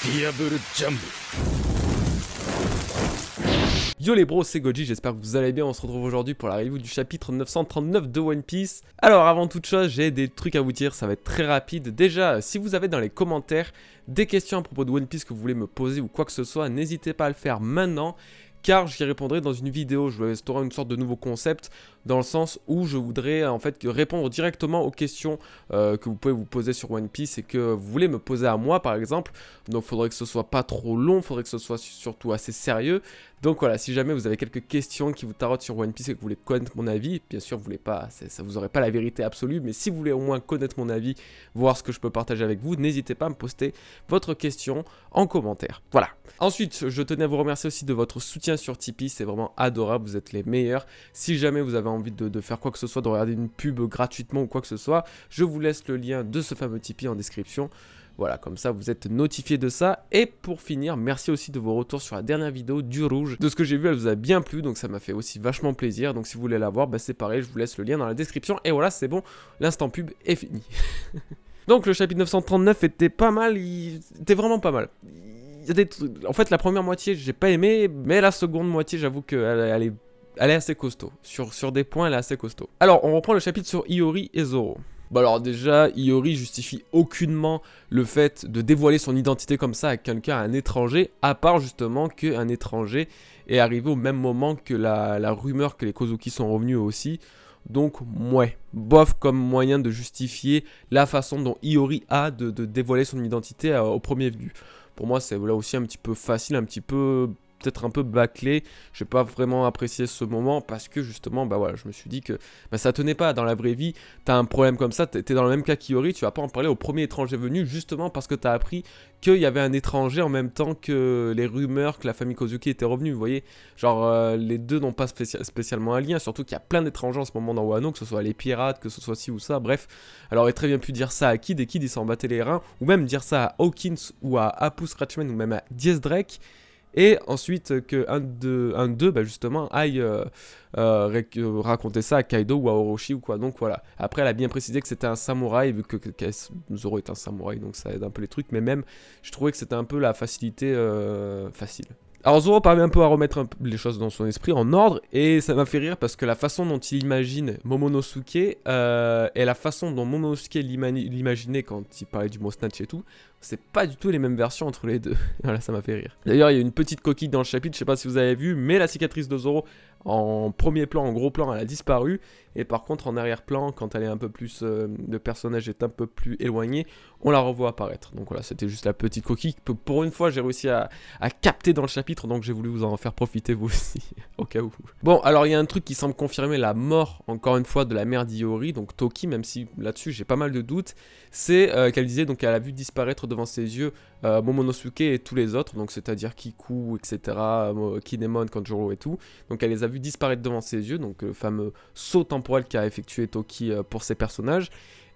Diable Jump. Yo les bros, c'est Goji, j'espère que vous allez bien. On se retrouve aujourd'hui pour la review du chapitre 939 de One Piece. Alors avant toute chose, j'ai des trucs à vous dire, ça va être très rapide. Déjà, si vous avez dans les commentaires des questions à propos de One Piece que vous voulez me poser ou quoi que ce soit, n'hésitez pas à le faire maintenant, car j'y répondrai dans une vidéo. Je vais instaurer une sorte de nouveau concept, dans le sens où je voudrais en fait répondre directement aux questions que vous pouvez vous poser sur One Piece et que vous voulez me poser à moi par exemple. Donc il faudrait que ce soit pas trop long, il faudrait que ce soit surtout assez sérieux. Donc voilà, si jamais vous avez quelques questions qui vous tarautent sur One Piece et que vous voulez connaître mon avis, bien sûr vous voulez pas, ça vous aurez pas la vérité absolue, mais si vous voulez au moins connaître mon avis, voir ce que je peux partager avec vous, n'hésitez pas à me poster votre question en commentaire. Voilà. Ensuite, je tenais à vous remercier aussi de votre soutien sur Tipeee, c'est vraiment adorable, vous êtes les meilleurs. Si jamais vous avez envie de faire quoi que ce soit, de regarder une pub gratuitement ou quoi que ce soit, je vous laisse le lien de ce fameux Tipeee en description. Voilà, comme ça vous êtes notifié de ça. Et pour finir, merci aussi de vos retours sur la dernière vidéo du rouge. De ce que j'ai vu, elle vous a bien plu, donc ça m'a fait aussi vachement plaisir. Donc si vous voulez la voir, bah c'est pareil, je vous laisse le lien dans la description. Et voilà, c'est bon, l'instant pub est fini. Donc le chapitre 939 était pas mal, il était vraiment pas mal. Il y a des trucs... En fait, la première moitié, j'ai pas aimé, mais la seconde moitié, j'avoue qu'elle est assez costaud. Sur des points, elle est assez costaud. Alors, on reprend le chapitre sur Iori et Zoro. Bon alors déjà, Iori justifie aucunement le fait de dévoiler son identité comme ça à quelqu'un, à un étranger, à part justement qu'un étranger est arrivé au même moment que la rumeur que les Kozuki sont revenus aussi. Donc, ouais, bof comme moyen de justifier la façon dont Iori a de dévoiler son identité au premier venu. Pour moi, c'est là aussi un petit peu facile, un petit peu... peut-être un peu bâclé, j'ai pas vraiment apprécié ce moment parce que justement, bah voilà, je me suis dit que bah, ça tenait pas dans la vraie vie, t'as un problème comme ça, t'es dans le même cas qu'Iori, tu vas pas en parler au premier étranger venu justement parce que t'as appris qu'il y avait un étranger en même temps que les rumeurs que la famille Kozuki était revenue, vous voyez, genre les deux n'ont pas spécialement un lien, surtout qu'il y a plein d'étrangers en ce moment dans Wano, que ce soit les pirates, que ce soit ci ou ça, bref, alors il aurait très bien pu dire ça à Kid et Kid il s'en battait les reins, ou même dire ça à Hawkins ou à Apu Scratchman ou même à Diez Drake. Et ensuite qu'un d'eux, bah justement, aille raconter ça à Kaido ou à Orochi ou quoi. Donc voilà. Après, elle a bien précisé que c'était un samouraï, vu que Zoro est un samouraï, donc ça aide un peu les trucs. Mais même, je trouvais que c'était un peu la facilité facile. Alors Zoro parvient un peu à remettre les choses dans son esprit en ordre, et ça m'a fait rire parce que la façon dont il imagine Momonosuke et la façon dont Momonosuke l'imaginait quand il parlait du mot snatch et tout, c'est pas du tout les mêmes versions entre les deux. Voilà, ça m'a fait rire. D'ailleurs, il y a une petite coquille dans le chapitre, je sais pas si vous avez vu, mais la cicatrice de Zoro, en premier plan, en gros plan, elle a disparu. Et par contre, en arrière-plan, quand elle est un peu plus... le personnage est un peu plus éloigné, on la revoit apparaître. Donc voilà, c'était juste la petite coquille que pour une fois, j'ai réussi à capter dans le chapitre, donc j'ai voulu vous en faire profiter vous aussi, au cas où. Bon, alors il y a un truc qui semble confirmer la mort, encore une fois, de la mère d'Iori, donc Toki, même si là-dessus j'ai pas mal de doutes, c'est qu'elle disait, donc elle a vu disparaître devant ses yeux Momonosuke et tous les autres, donc c'est-à-dire Kiku, etc., Kinemon, Kanjuro et tout, donc elle les a vus disparaître devant ses yeux, donc le fameux saut temporel qu'a effectué Toki pour ses personnages,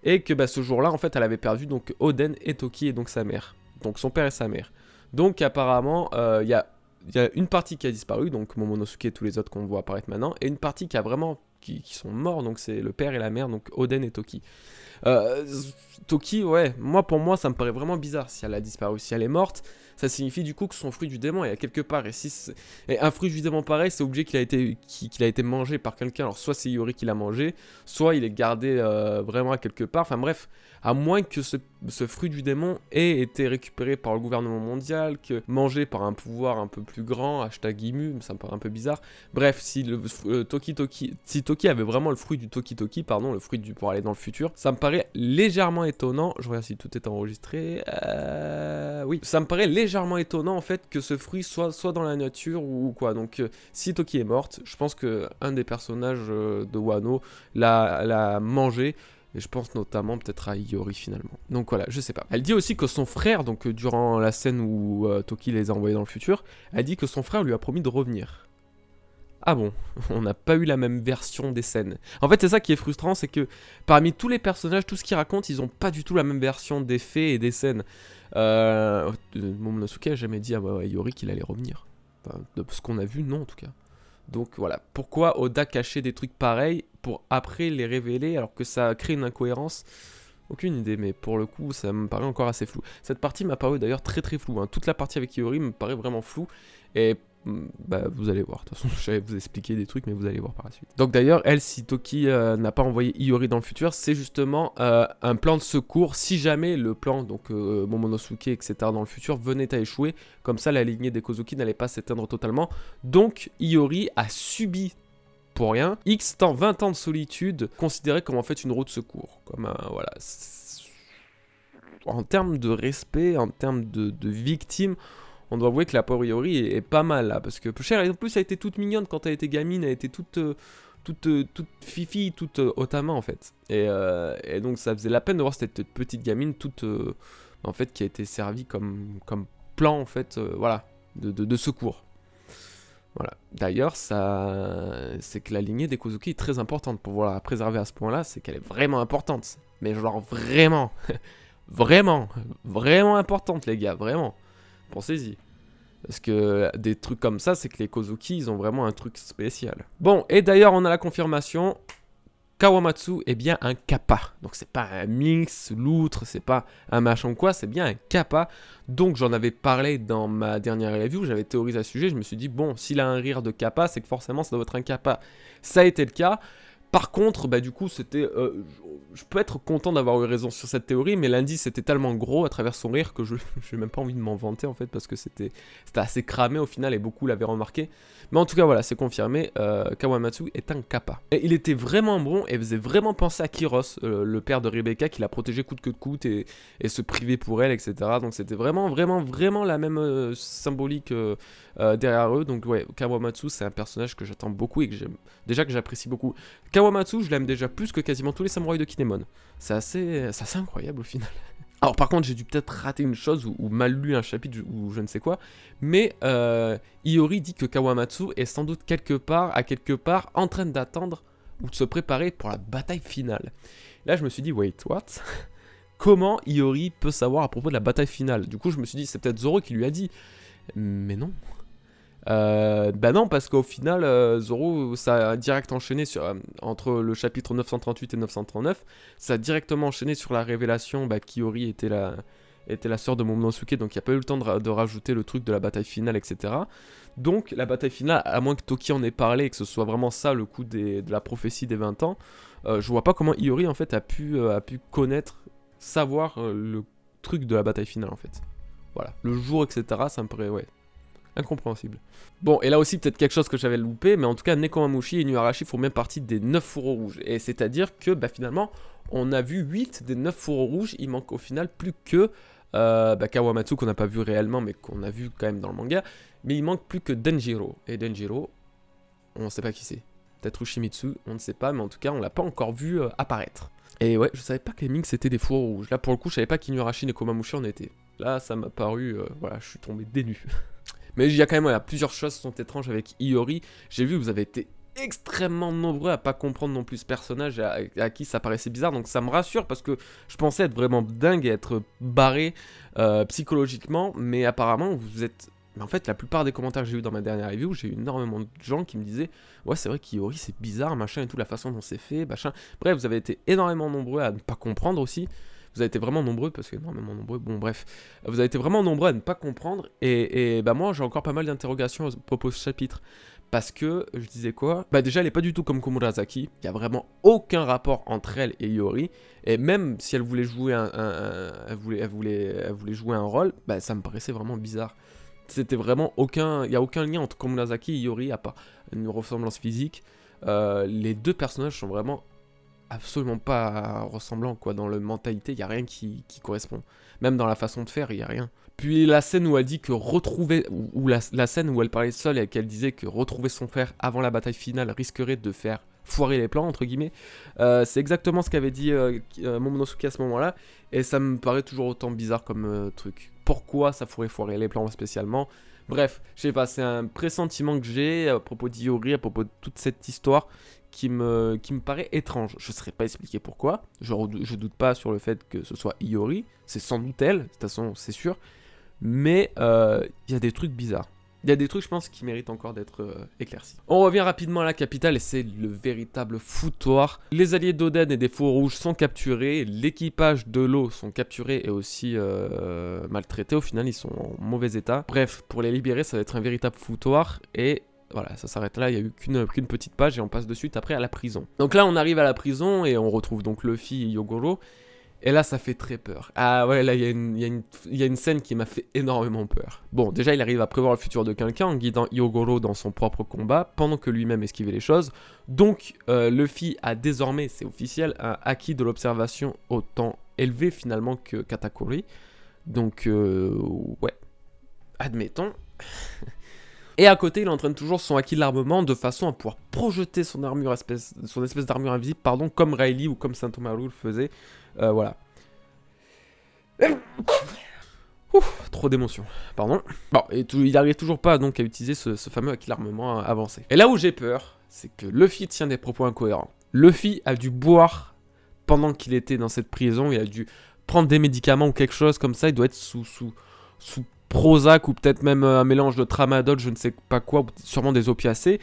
et que bah, ce jour-là, en fait, elle avait perdu donc Oden et Toki et donc sa mère, donc son père et sa mère. Donc apparemment, il y a une partie qui a disparu, donc Momonosuke et tous les autres qu'on voit apparaître maintenant, et une partie qui a vraiment qui sont morts, donc c'est le père et la mère, donc Oden et Toki. Toki, ouais, pour moi, ça me paraît vraiment bizarre si elle a disparu. Si elle est morte, ça signifie du coup que son fruit du démon est à quelque part. Et un fruit du démon pareil, c'est obligé qu'il a été mangé par quelqu'un. Alors soit c'est Iori qui l'a mangé, soit il est gardé vraiment à quelque part. Enfin bref, à moins que ce fruit du démon ait été récupéré par le gouvernement mondial, que mangé par un pouvoir un peu plus grand, hashtag Imu, ça me paraît un peu bizarre. Bref, si Toki avait vraiment le fruit du Toki, pardon, le fruit pour aller dans le futur, ça me paraît légèrement étonnant. Je regarde si tout est enregistré. Oui, ça me paraît légèrement étonnant en fait que ce fruit soit dans la nature ou quoi. Donc si Toki est morte, je pense que un des personnages de Wano l'a mangé. Et je pense notamment peut-être à Iori finalement. Donc voilà, je sais pas. Elle dit aussi que son frère, donc durant la scène où Toki les a envoyés dans le futur, elle dit que son frère lui a promis de revenir. Ah bon, on n'a pas eu la même version des scènes. En fait, c'est ça qui est frustrant, c'est que parmi tous les personnages, tout ce qu'ils racontent, ils ont pas du tout la même version des faits et des scènes. Momonosuke a jamais dit à Iori qu'il allait revenir. Enfin, de ce qu'on a vu, non en tout cas. Donc voilà, pourquoi Oda cachait des trucs pareils pour après les révéler alors que ça crée une incohérence? Aucune idée, mais pour le coup, ça me paraît encore assez flou. Cette partie m'a paru d'ailleurs très très floue. Hein. Toute la partie avec Iori me paraît vraiment floue. Et bah, vous allez voir. De toute façon, je vais vous expliquer des trucs, mais vous allez voir par la suite. Donc d'ailleurs, elle, si Toki n'a pas envoyé Iori dans le futur, c'est justement un plan de secours. Si jamais le plan, donc Momonosuke, etc., dans le futur, venait à échouer, comme ça, la lignée des Kozuki n'allait pas s'éteindre totalement. Donc, Iori a subi pour rien, X temps, 20 ans de solitude, considéré comme en fait une roue de secours. Comme un, voilà. En termes de respect, en termes de victime, on doit avouer que la pauvre Iori est pas mal là. Parce que Cher, en plus, elle était toute mignonne quand elle était gamine, elle était toute fifi, toute otama en fait. Et donc ça faisait la peine de voir cette petite gamine toute, en fait, qui a été servie comme plan en fait, voilà, de secours. Voilà. D'ailleurs, c'est que la lignée des Kozuki est très importante pour pouvoir la préserver à ce point-là, c'est qu'elle est vraiment importante. Mais genre vraiment, vraiment importante les gars, vraiment. Pensez-y. Parce que des trucs comme ça, c'est que les Kozuki, ils ont vraiment un truc spécial. Bon, et d'ailleurs, on a la confirmation. Kawamatsu est bien un kappa. Donc c'est pas un minx, loutre, c'est pas un machin ou quoi, c'est bien un kappa. Donc j'en avais parlé dans ma dernière review, j'avais théorisé à ce sujet, je me suis dit bon, s'il a un rire de kappa, c'est que forcément ça doit être un kappa. Ça a été le cas. Par contre, bah du coup, c'était... je peux être content d'avoir eu raison sur cette théorie, mais l'indice était tellement gros à travers son rire que je n'ai même pas envie de m'en vanter en fait, parce que c'était assez cramé au final et beaucoup l'avaient remarqué. Mais en tout cas, voilà, c'est confirmé, Kawamatsu est un kappa. Et il était vraiment bon et faisait vraiment penser à Kiros, le père de Rebecca, qui l'a protégé coûte que coûte et se privait pour elle, etc. Donc c'était vraiment la même symbolique derrière eux. Donc ouais, Kawamatsu, c'est un personnage que j'attends beaucoup et que déjà que j'apprécie beaucoup. Kawamatsu, je l'aime déjà plus que quasiment tous les samouraïs de Kinemon. C'est assez incroyable au final. Alors par contre, j'ai dû peut-être rater une chose ou mal lu un chapitre ou je ne sais quoi, mais Iori dit que Kawamatsu est sans doute quelque part en train d'attendre ou de se préparer pour la bataille finale. Là, je me suis dit, wait, what? Comment Iori peut savoir à propos de la bataille finale? Du coup, je me suis dit, c'est peut-être Zoro qui lui a dit. Mais non. Bah non, parce qu'au final, Zoro, ça a direct enchaîné entre le chapitre 938 et 939, ça a directement enchaîné sur la révélation qu'Iori était la sœur de Momonosuke, donc il n'y a pas eu le temps de rajouter le truc de la bataille finale, etc. Donc la bataille finale, à moins que Toki en ait parlé et que ce soit vraiment ça le coup de la prophétie des 20 ans, je vois pas comment Iori en fait a pu savoir le truc de la bataille finale en fait. Voilà, le jour, etc. Ça me paraît, ouais, incompréhensible. Bon, et là aussi, peut-être quelque chose que j'avais loupé, mais en tout cas, Nekomamushi et Nuarashi font même partie des 9 fourreaux rouges. Et c'est-à-dire que, finalement, on a vu 8 des 9 fourreaux rouges, il manque au final plus que Kawamatsu, qu'on n'a pas vu réellement, mais qu'on a vu quand même dans le manga, mais il manque plus que Denjiro. Et Denjiro, on ne sait pas qui c'est. Peut-être Ushimitsu, on ne sait pas, mais en tout cas, on l'a pas encore vu apparaître. Et ouais, je savais pas que les Minks c'était des fourreaux rouges. Là, pour le coup, je savais pas qu'Inuarashi et Nekomamushi en étaient. Là, ça m'a paru, voilà, je suis tombé dénu. Mais il y a quand même plusieurs choses qui sont étranges avec Iori. J'ai vu que vous avez été extrêmement nombreux à pas comprendre non plus ce personnage à qui ça paraissait bizarre. Donc ça me rassure parce que je pensais être vraiment dingue et être barré psychologiquement. Mais apparemment vous êtes... Mais en fait la plupart des commentaires que j'ai eu dans ma dernière review, j'ai eu énormément de gens qui me disaient ouais c'est vrai qu'Iori c'est bizarre machin et tout, la façon dont c'est fait machin. Bref, vous avez été énormément nombreux à ne pas comprendre aussi. Vous avez été vraiment nombreux, parce que énormément nombreux, bon bref, vous avez été vraiment nombreux à ne pas comprendre, et moi j'ai encore pas mal d'interrogations à propos de ce chapitre, parce que, je disais quoi? Déjà elle est pas du tout comme Komurasaki, il y a vraiment aucun rapport entre elle et Iori, et même si elle voulait jouer elle voulait jouer un rôle, ça me paraissait vraiment bizarre. C'était vraiment il y a aucun lien entre Komurasaki et Iori, à part une ressemblance physique. Les deux personnages sont vraiment absolument pas ressemblant quoi, dans la mentalité, il y a rien qui correspond. Même dans la façon de faire, il y a rien. Puis la scène où elle dit que retrouver, ou la scène où elle parlait seule et qu'elle disait que retrouver son frère avant la bataille finale risquerait de faire foirer les plans, entre guillemets, c'est exactement ce qu'avait dit Momonosuke à ce moment-là, et ça me paraît toujours autant bizarre comme truc. Pourquoi ça pourrait foirer les plans spécialement? Bref, je sais pas, c'est un pressentiment que j'ai à propos d'Iori, à propos de toute cette histoire qui me paraît étrange. Je ne saurais pas expliquer pourquoi, je doute pas sur le fait que ce soit Iori, c'est sans doute elle, de toute façon c'est sûr, mais il y a des trucs bizarres. Il y a des trucs, je pense, qui méritent encore d'être éclaircis. On revient rapidement à la capitale et c'est le véritable foutoir. Les alliés d'Oden et des Faux Rouges sont capturés, l'équipage de l'eau sont capturés et aussi maltraités. Au final, ils sont en mauvais état. Bref, pour les libérer, ça va être un véritable foutoir et... Voilà, ça s'arrête là, il n'y a eu qu'une petite page et on passe de suite après à la prison. Donc là, on arrive à la prison et on retrouve donc Luffy et Yogoro. Et là, ça fait très peur. Ah ouais, là, il y a une scène qui m'a fait énormément peur. Bon, déjà, il arrive à prévoir le futur de quelqu'un en guidant Yogoro dans son propre combat, pendant que lui-même esquivait les choses. Donc, Luffy a désormais, c'est officiel, un acquis de l'observation autant élevé finalement que Katakuri. Donc, ouais, admettons... Et à côté, il entraîne toujours son acquis de l'armement de façon à pouvoir projeter son espèce d'armure invisible, pardon, comme Rayleigh ou comme Sentomaru le faisait. Voilà. Ouf, trop d'émotions, pardon. Bon, et il n'arrive toujours pas donc à utiliser ce fameux acquis de l'armement avancé. Et là où j'ai peur, c'est que Luffy tient des propos incohérents. Luffy a dû boire pendant qu'il était dans cette prison, il a dû prendre des médicaments ou quelque chose comme ça, il doit être sous Prozac ou peut-être même un mélange de tramadol, je ne sais pas quoi, sûrement des opiacés,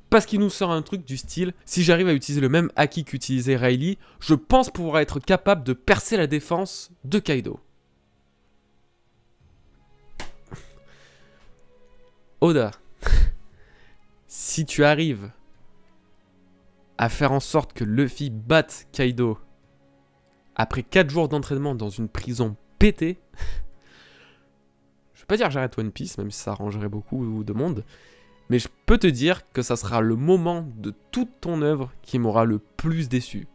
parce qu'il nous sort un truc du style, si j'arrive à utiliser le même haki qu'utilisait Rayleigh, je pense pouvoir être capable de percer la défense de Kaido. Oda, si tu arrives à faire en sorte que Luffy batte Kaido après 4 jours d'entraînement dans une prison pétée, je peux pas dire que j'arrête One Piece, même si ça arrangerait beaucoup de monde, mais je peux te dire que ça sera le moment de toute ton œuvre qui m'aura le plus déçu.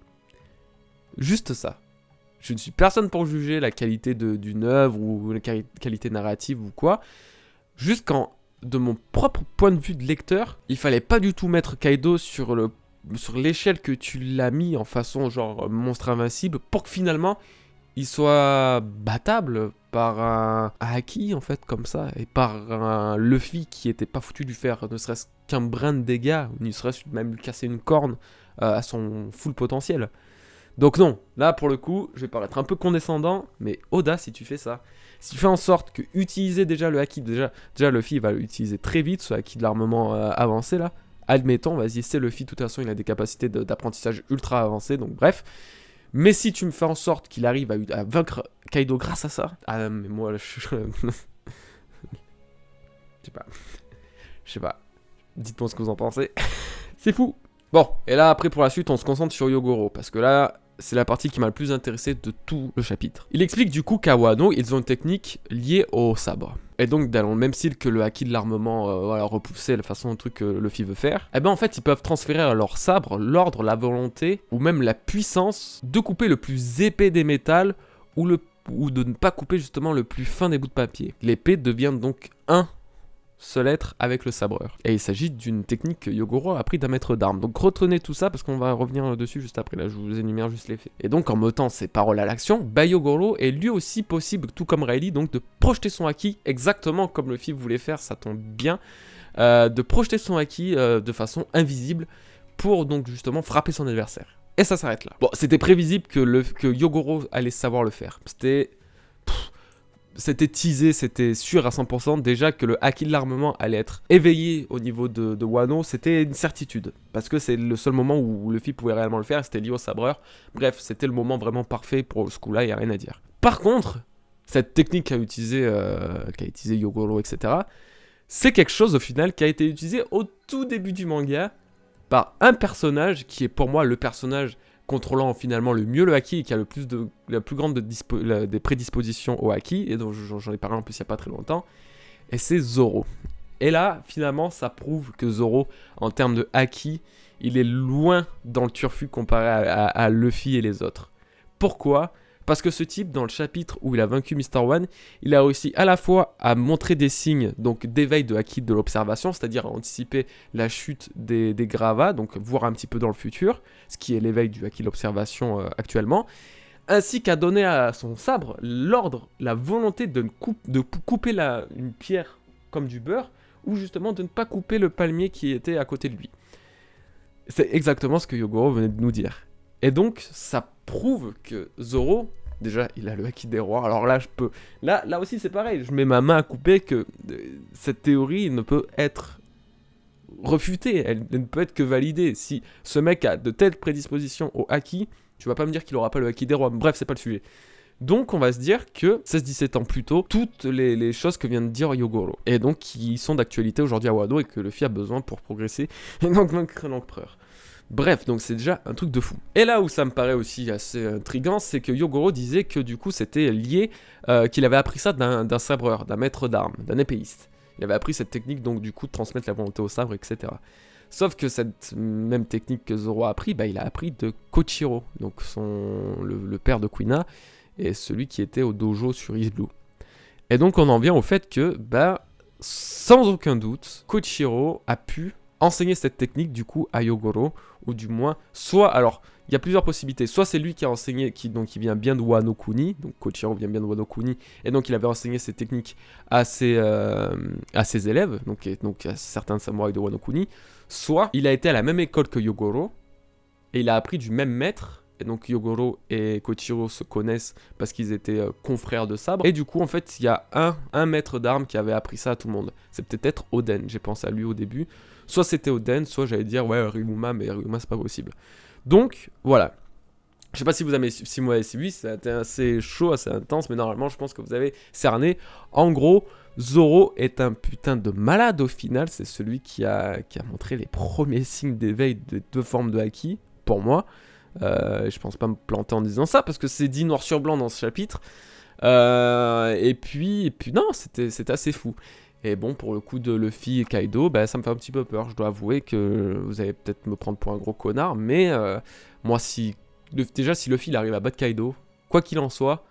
Juste ça. Je ne suis personne pour juger la qualité d'une œuvre ou la qualité narrative ou quoi. Juste quand, de mon propre point de vue de lecteur, il fallait pas du tout mettre Kaido sur l'échelle que tu l'as mis en façon genre monstre invincible pour que finalement il soit battable par un haki en fait comme ça et par un Luffy qui était pas foutu de lui faire ne serait-ce qu'un brin de dégâts ou ne serait-ce même lui casser une corne à son full potentiel. Donc non, là pour le coup je vais paraître un peu condescendant, mais Oda, si tu fais ça, si tu fais en sorte que utiliser déjà le haki, déjà Luffy va l'utiliser très vite, ce haki de l'armement avancé là, admettons, vas-y c'est Luffy, de toute façon il a des capacités d'apprentissage ultra avancées, donc bref. Mais si tu me fais en sorte qu'il arrive à vaincre Kaido grâce à ça... Ah, mais moi, je sais pas. Dites-moi ce que vous en pensez. C'est fou. Bon, et là, après, pour la suite, on se concentre sur Yogoro. Parce que là, c'est la partie qui m'a le plus intéressé de tout le chapitre. Il explique du coup qu'à Wano, ils ont une technique liée au sabre. Et donc, dans le même style que le haki de l'armement, voilà, repousser la façon de truc que Luffy veut faire, eh ben en fait, ils peuvent transférer à leur sabre l'ordre, la volonté, ou même la puissance de couper le plus épais des métals, ou de ne pas couper justement le plus fin des bouts de papier. L'épée devient donc un seul être avec le sabreur. Et il s'agit d'une technique que Yogoro a appris d'un maître d'armes. Donc retenez tout ça parce qu'on va revenir dessus juste après. Là, je vous énumère juste les faits. Et donc, en mettant ses paroles à l'action, bah Yogoro est lui aussi possible, tout comme Rayleigh, donc de projeter son haki exactement comme Luffy voulait faire, ça tombe bien, de projeter son haki de façon invisible pour donc justement frapper son adversaire. Et ça s'arrête là. Bon, c'était prévisible que Yogoro allait savoir le faire. C'était teasé, c'était sûr à 100%, déjà que le haki de l'armement allait être éveillé au niveau de Wano, c'était une certitude. Parce que c'est le seul moment où Luffy pouvait réellement le faire, c'était lié au sabreur. Bref, c'était le moment vraiment parfait pour ce coup-là, il n'y a rien à dire. Par contre, cette technique qu'a utilisé Yogoro, etc., c'est quelque chose au final qui a été utilisé au tout début du manga par un personnage qui est pour moi le personnage contrôlant finalement le mieux le haki et qui a la plus grande des prédispositions au haki, et dont j'en ai parlé en plus il n'y a pas très longtemps, et c'est Zoro. Et là, finalement, ça prouve que Zoro, en termes de haki, il est loin dans le turfu comparé à Luffy et les autres. Pourquoi ? Parce que ce type, dans le chapitre où il a vaincu Mr. One, il a réussi à la fois à montrer des signes donc d'éveil de haki de l'observation, c'est-à-dire à anticiper la chute des gravats, donc voir un petit peu dans le futur, ce qui est l'éveil du haki de l'observation actuellement, ainsi qu'à donner à son sabre l'ordre, la volonté de couper une pierre comme du beurre, ou justement de ne pas couper le palmier qui était à côté de lui. C'est exactement ce que Yogoro venait de nous dire. Et donc, ça prouve que Zoro Déjà, il a le haki des rois. Alors là, je peux... Là aussi, c'est pareil. Je mets ma main à couper que cette théorie ne peut être refutée. Elle ne peut être que validée. Si ce mec a de telles prédispositions au haki, tu vas pas me dire qu'il aura pas le haki des rois. Bref, c'est pas le sujet. Donc on va se dire que 16-17 ans plus tôt, toutes les choses que vient de dire Yogoro, et donc qui sont d'actualité aujourd'hui à Wado et que Luffy a besoin pour progresser, et donc vaincre l'empereur. Bref, donc c'est déjà un truc de fou. Et là où ça me paraît aussi assez intriguant, c'est que Yogoro disait que du coup c'était lié, qu'il avait appris ça d'un sabreur, d'un maître d'armes, d'un épéiste. Il avait appris cette technique donc du coup de transmettre la volonté au sabre, etc. Sauf que cette même technique que Zoro a appris, bah, il a appris de Kochiro, donc le père de Kuina, et celui qui était au dojo sur East Blue. Et donc on en vient au fait que, bah, sans aucun doute, Kochiro a pu enseigner cette technique du coup à Yogoro, ou du moins, soit, alors, il y a plusieurs possibilités, soit c'est lui qui a enseigné, qui vient bien de Wano Kuni, donc Kochiro vient bien de Wano Kuni, et donc il avait enseigné cette technique à ses élèves, donc à certains samouraïs de Wano Kuni, soit il a été à la même école que Yogoro, et il a appris du même maître. Et donc Yogoro et Kochiro se connaissent parce qu'ils étaient confrères de sabre. Et du coup, en fait, il y a un maître d'armes qui avait appris ça à tout le monde. C'est peut-être Oden, j'ai pensé à lui au début. Soit c'était Oden, soit j'allais dire, ouais, Ryuma, mais Ryuma, c'est pas possible. Donc, voilà. Je sais pas si vous avez suivi 6 mois SCB, c'était assez chaud, assez intense, mais normalement, je pense que vous avez cerné. En gros, Zoro est un putain de malade au final. C'est celui qui a montré les premiers signes d'éveil de deux formes de haki, pour moi. Je pense pas me planter en disant ça parce que c'est dit noir sur blanc dans ce chapitre. Et puis non, c'était assez fou. Et bon, pour le coup de Luffy et Kaido, bah, ça me fait un petit peu peur. Je dois avouer que vous allez peut-être me prendre pour un gros connard, mais moi, déjà si Luffy il arrive à battre Kaido, quoi qu'il en soit,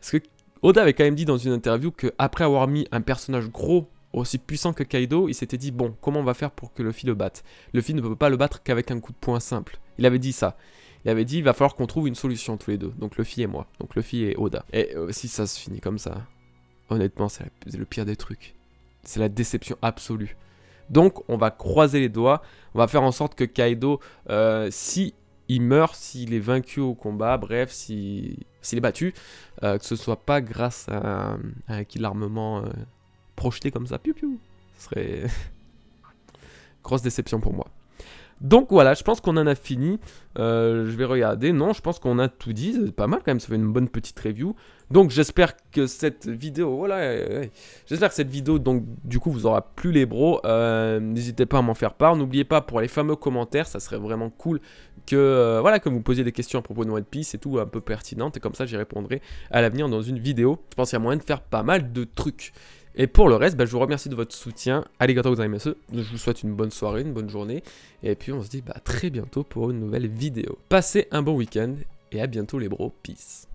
parce que Oda avait quand même dit dans une interview que après avoir mis un personnage gros aussi puissant que Kaido, il s'était dit bon, comment on va faire pour que Luffy le batte? Luffy ne peut pas le battre qu'avec un coup de poing simple. Il avait dit ça. Il avait dit il va falloir qu'on trouve une solution tous les deux. Donc Luffy et moi. Donc Luffy et Oda. Et si ça se finit comme ça, honnêtement, c'est le pire des trucs. C'est la déception absolue. Donc on va croiser les doigts. On va faire en sorte que Kaido, si il meurt, s'il est vaincu au combat, bref, s'il est battu, que ce soit pas grâce à un kill armement projeté comme ça, piou piou. Ce serait grosse déception pour moi. Donc voilà, je pense qu'on en a fini. Je vais regarder. Non, je pense qu'on a tout dit. C'est pas mal quand même, ça fait une bonne petite review. Donc j'espère que cette vidéo, voilà, j'espère que cette vidéo, donc du coup, vous aura plu les bros. N'hésitez pas à m'en faire part. N'oubliez pas pour les fameux commentaires, ça serait vraiment cool que voilà, que vous posiez des questions à propos de One Piece et tout, un peu pertinentes. Et comme ça, j'y répondrai à l'avenir dans une vidéo. Je pense qu'il y a moyen de faire pas mal de trucs. Et pour le reste, bah, je vous remercie de votre soutien. Arigatou gozaimasu. Je vous souhaite une bonne soirée, une bonne journée. Et puis on se dit bah, très bientôt pour une nouvelle vidéo. Passez un bon week-end et à bientôt les bros. Peace.